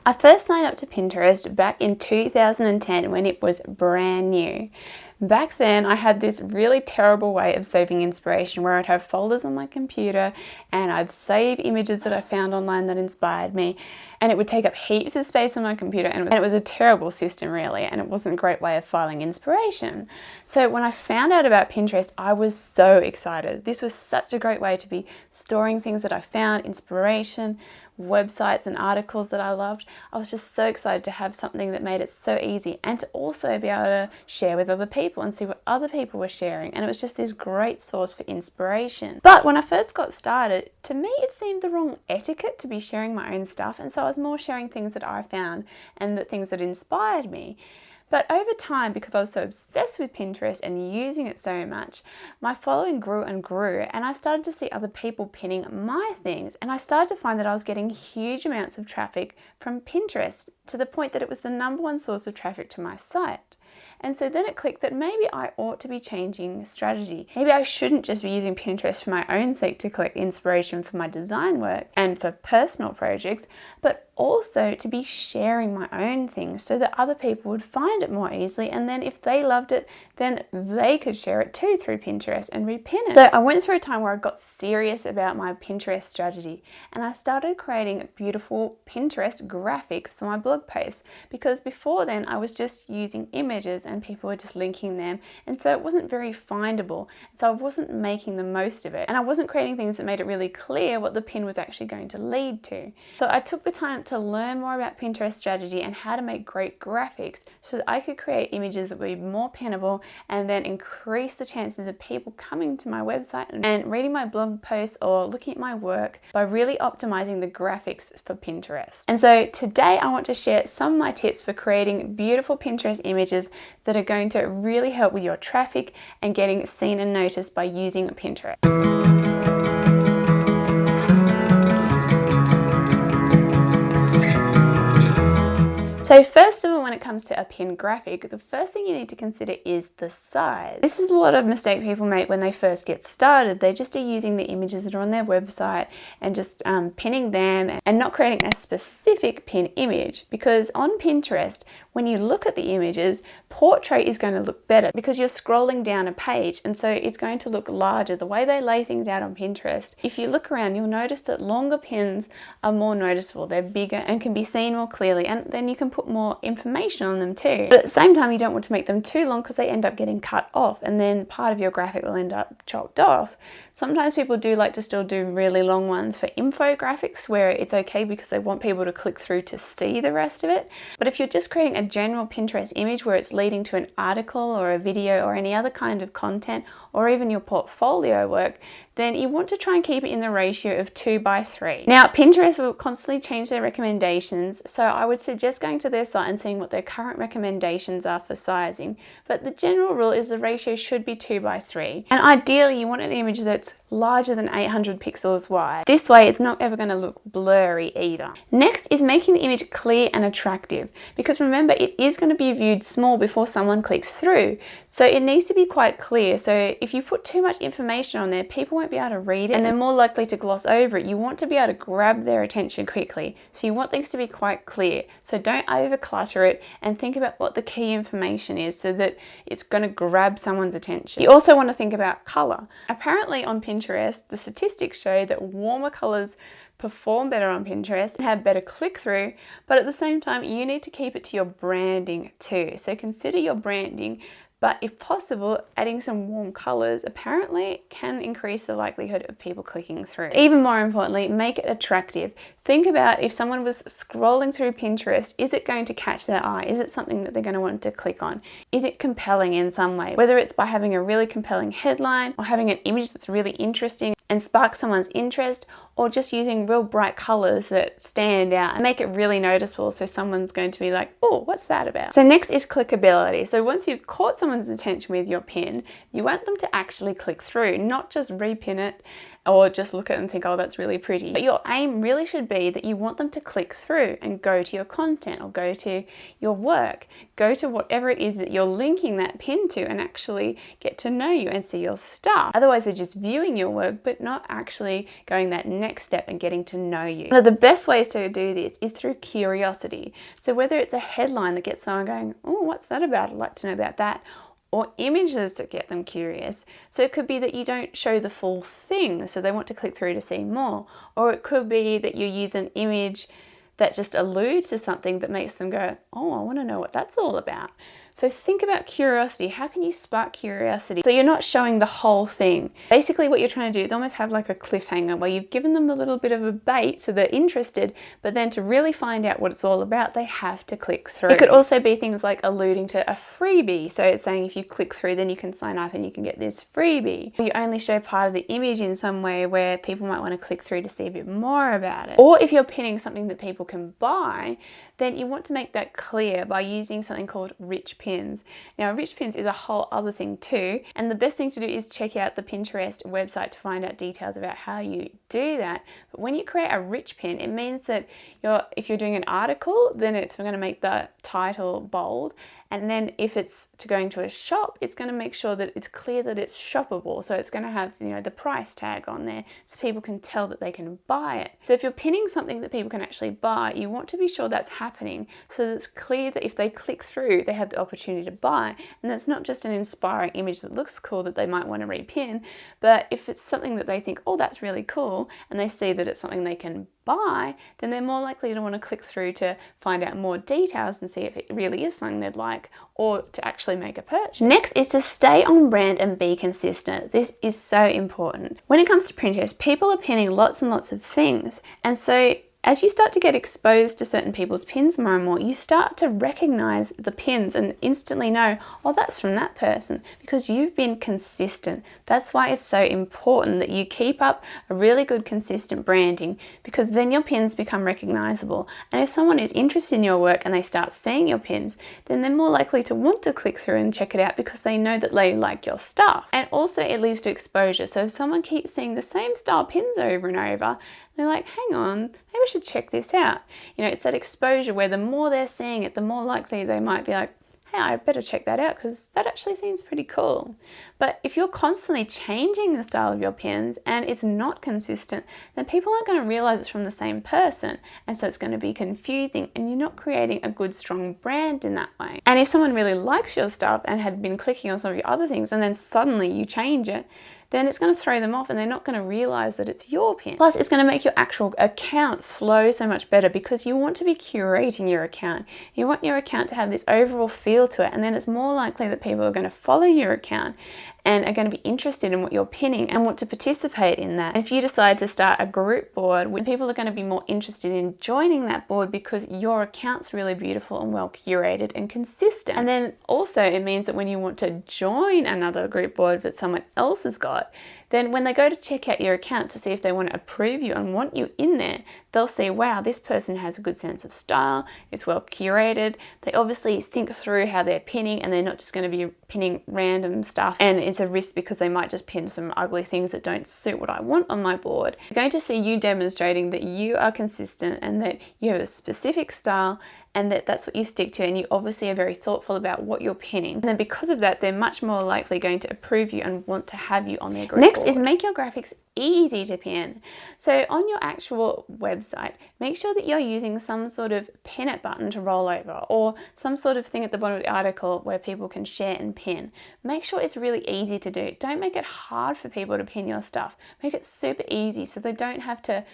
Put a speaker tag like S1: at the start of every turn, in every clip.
S1: I first signed up to Pinterest back in 2010 when it was brand new. Back then, I had this really terrible way of saving inspiration where I'd have folders on my computer and I'd save images that I found online that inspired me, and it would take up heaps of space on my computer, and it was a terrible system really, and it wasn't a great way of filing inspiration. So when I found out about Pinterest, I was so excited. This was such a great way to be storing things that I found, inspiration, websites and articles that I loved. I was just so excited to have something that made it so easy, and to also be able to share with other people and see what other people were sharing, and it was just this great source for inspiration. But when I first got started, to me it seemed the wrong etiquette to be sharing my own stuff, and so I was more sharing things that I found and the things that inspired me. But over time, because I was so obsessed with Pinterest and using it so much, my following grew and grew, and I started to see other people pinning my things, and I started to find that I was getting huge amounts of traffic from Pinterest, to the point that it was the #1 source of traffic to my site. And so then it clicked that maybe I ought to be changing strategy. Maybe I shouldn't just be using Pinterest for my own sake to collect inspiration for my design work and for personal projects, but also to be sharing my own things so that other people would find it more easily, and then if they loved it, then they could share it too through Pinterest and repin it. So I went through a time where I got serious about my Pinterest strategy, and I started creating beautiful Pinterest graphics for my blog posts, because before then I was just using images and people were just linking them, and so it wasn't very findable, so I wasn't making the most of it, and I wasn't creating things that made it really clear what the pin was actually going to lead to. So I took the time to learn more about Pinterest strategy and how to make great graphics so that I could create images that would be more pinnable, and then increase the chances of people coming to my website and reading my blog posts or looking at my work by really optimizing the graphics for Pinterest. And so today I want to share some of my tips for creating beautiful Pinterest images that are going to really help with your traffic and getting seen and noticed by using Pinterest. So first of all, when it comes to a pin graphic, the first thing you need to consider is the size. This is a lot of mistake people make when they first get started. They just are using the images that are on their website and just pinning them and not creating a specific pin image, because on Pinterest, when you look at the images, portrait is going to look better because you're scrolling down a page, and so it's going to look larger. The way they lay things out on Pinterest, if you look around, you'll notice that longer pins are more noticeable. They're bigger and can be seen more clearly, and then you can put more information on them too. But at the same time, you don't want to make them too long because they end up getting cut off, and then part of your graphic will end up chopped off. Sometimes people do like to still do really long ones for infographics where it's okay because they want people to click through to see the rest of it. But if you're just creating a general Pinterest image where it's leading to an article or a video or any other kind of content, or even your portfolio work, then you want to try and keep it in the ratio of 2:3. Now, Pinterest will constantly change their recommendations, so I would suggest going to their site and seeing what their current recommendations are for sizing. But the general rule is the ratio should be 2:3. And ideally, you want an image that's larger than 800 pixels wide. This way, it's not ever going to look blurry either. Next is making the image clear and attractive, because remember, it is going to be viewed small before someone clicks through. So it needs to be quite clear. So if you put too much information on there, people won't be able to read it, and they're more likely to gloss over it. You want to be able to grab their attention quickly. So you want things to be quite clear. So don't over clutter it, and think about what the key information is so that it's going to grab someone's attention. You also want to think about color. Apparently on Pinterest, the statistics show that warmer colors perform better on Pinterest and have better click-through, but at the same time, you need to keep it to your branding too. So consider your branding, but if possible, adding some warm colors apparently can increase the likelihood of people clicking through. Even more importantly, make it attractive. Think about if someone was scrolling through Pinterest, is it going to catch their eye? Is it something that they're going to want to click on? Is it compelling in some way? Whether it's by having a really compelling headline or having an image that's really interesting and spark someone's interest, or just using real bright colors that stand out and make it really noticeable, so someone's going to be like, oh, what's that about? So next is clickability. So once you've caught someone's attention with your pin, you want them to actually click through, not just repin it or just look at it and think, oh, that's really pretty. But your aim really should be that you want them to click through and go to your content or go to your work, go to whatever it is that you're linking that pin to, and actually get to know you and see your stuff. Otherwise, they're just viewing your work but not actually going that next next step in getting to know you. One of the best ways to do this is through curiosity. So whether it's a headline that gets someone going, oh, what's that about? I'd like to know about that. Or images that get them curious. So it could be that you don't show the full thing, so they want to click through to see more. Or it could be that you use an image that just alludes to something that makes them go, oh, I want to know what that's all about. So think about curiosity. How can you spark curiosity? So you're not showing the whole thing. Basically what you're trying to do is almost have like a cliffhanger where you've given them a little bit of a bait so they're interested, but then to really find out what it's all about, they have to click through. It could also be things like alluding to a freebie. So it's saying if you click through, then you can sign up and you can get this freebie. You only show part of the image in some way where people might want to click through to see a bit more about it. Or if you're pinning something that people can buy, then you want to make that clear by using something called rich pins. Now, rich pins is a whole other thing too, and the best thing to do is check out the Pinterest website to find out details about how you do that. But when you create a rich pin, it means that if you're doing an article, then it's going to make the title bold. And then if it's going to a shop, it's going to make sure that it's clear that it's shoppable. So it's going to have, the price tag on there so people can tell that they can buy it. So if you're pinning something that people can actually buy, you want to be sure that's happening so that it's clear that if they click through, they have the opportunity to buy. And that's not just an inspiring image that looks cool that they might want to repin, but if it's something that they think, oh, that's really cool, and they see that it's something they can buy, then they're more likely to want to click through to find out more details and see if it really is something they'd like or to actually make a purchase. Next is to stay on brand and be consistent. This is so important. When it comes to Pinterest, people are pinning lots and lots of things, and so as you start to get exposed to certain people's pins more and more, you start to recognize the pins and instantly know, oh, that's from that person, because you've been consistent. That's why it's so important that you keep up a really good consistent branding, because then your pins become recognizable. And if someone is interested in your work and they start seeing your pins, then they're more likely to want to click through and check it out because they know that they like your stuff. And also it leads to exposure. So if someone keeps seeing the same style pins over and over, they're like, hang on, maybe I should check this out. It's that exposure where the more they're seeing it, the more likely they might be like, hey, I better check that out because that actually seems pretty cool. But if you're constantly changing the style of your pins and it's not consistent, then people aren't going to realize it's from the same person. And so it's going to be confusing and you're not creating a good, strong brand in that way. And if someone really likes your stuff and had been clicking on some of your other things and then suddenly you change it, then it's going to throw them off and they're not going to realize that it's your pin. Plus, it's going to make your actual account flow so much better because you want to be curating your account. You want your account to have this overall feel to it, and then it's more likely that people are going to follow your account and are going to be interested in what you're pinning and want to participate in that. And if you decide to start a group board, people are going to be more interested in joining that board because your account's really beautiful and well curated and consistent. And then also it means that when you want to join another group board that someone else has got, then when they go to check out your account to see if they want to approve you and want you in there, they'll see, wow, this person has a good sense of style, it's well curated. They obviously think through how they're pinning and they're not just going to be pinning random stuff, and it's a risk because they might just pin some ugly things that don't suit what I want on my board. They're going to see you demonstrating that you are consistent and that you have a specific style and that's what you stick to, and you obviously are very thoughtful about what you're pinning. And then because of that, they're much more likely going to approve you and want to have you on their group. Next is make your graphics easy to pin. So on your actual website, make sure that you're using some sort of pin it button to roll over or some sort of thing at the bottom of the article where people can share and pin. Make sure it's really easy to do. Don't make it hard for people to pin your stuff. Make it super easy so they don't have to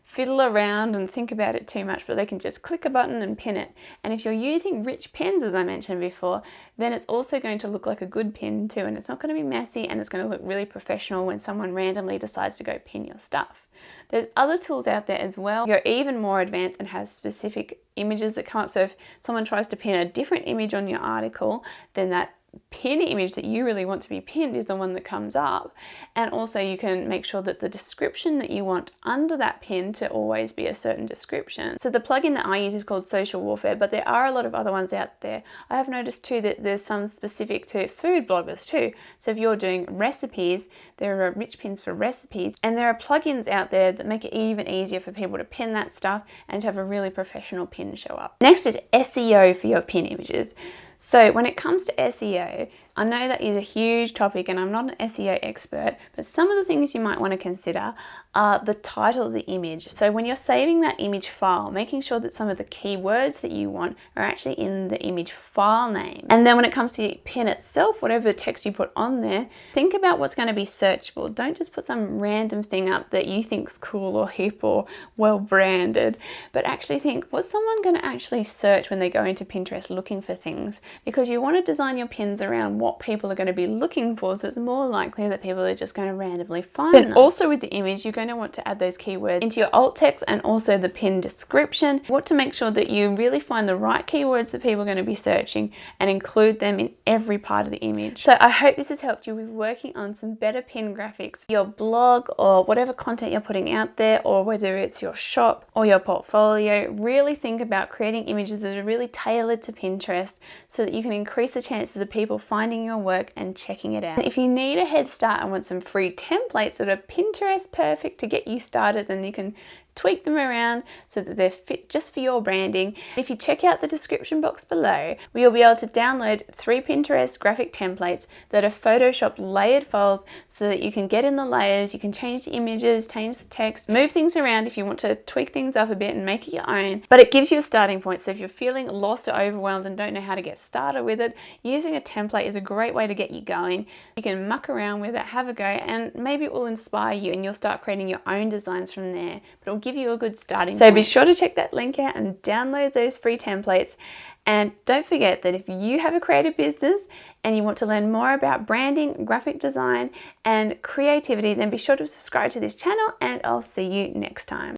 S1: fiddle around and think about it too much, but they can just click a button and pin it. And if you're using rich pins, as I mentioned before, then it's also going to look like a good pin too, and it's not going to be messy and it's going to look really professional when someone randomly decides to go pin your stuff. There's other tools out there as well. You're even more advanced and has specific images that come up. So if someone tries to pin a different image on your article, then that pin image that you really want to be pinned is the one that comes up. And also you can make sure that the description that you want under that pin to always be a certain description. So the plugin that I use is called Social Warfare, but there are a lot of other ones out there. I have noticed too that there's some specific to food bloggers too. So if you're doing recipes, there are rich pins for recipes, and there are plugins out there that make it even easier for people to pin that stuff and to have a really professional pin show up. Next is SEO for your pin images. So when it comes to SEO, I know that is a huge topic and I'm not an SEO expert, but some of the things you might want to consider are the title of the image. So when you're saving that image file, making sure that some of the keywords that you want are actually in the image file name. And then when it comes to the pin itself, whatever text you put on there, think about what's going to be searchable. Don't just put some random thing up that you think's cool or hip or well branded, but actually think, what's someone going to actually search when they go into Pinterest looking for things? Because you want to design your pins around what people are going to be looking for, so it's more likely that people are just going to randomly find them. Also with the image, you're going to want to add those keywords into your alt text and also the pin description. You want to make sure that you really find the right keywords that people are going to be searching and include them in every part of the image. So I hope this has helped you with working on some better pin graphics for your blog or whatever content you're putting out there, or whether it's your shop or your portfolio. Really think about creating images that are really tailored to Pinterest so that you can increase the chances of people finding your work and checking it out. And if you need a head start and want some free templates that are Pinterest perfect to get you started, then you can tweak them around so that they're fit just for your branding. If you check out the description box below, you'll be able to download 3 Pinterest graphic templates that are Photoshop layered files so that you can get in the layers, you can change the images, change the text, move things around if you want to tweak things up a bit and make it your own. But it gives you a starting point, so if you're feeling lost or overwhelmed and don't know how to get started with it, using a template is a great way to get you going. You can muck around with it, have a go, and maybe it will inspire you and you'll start creating your own designs from there. But it'll give you a good starting point. So be sure to check that link out and download those free templates. And don't forget that if you have a creative business and you want to learn more about branding, graphic design, and creativity, then be sure to subscribe to this channel, and I'll see you next time.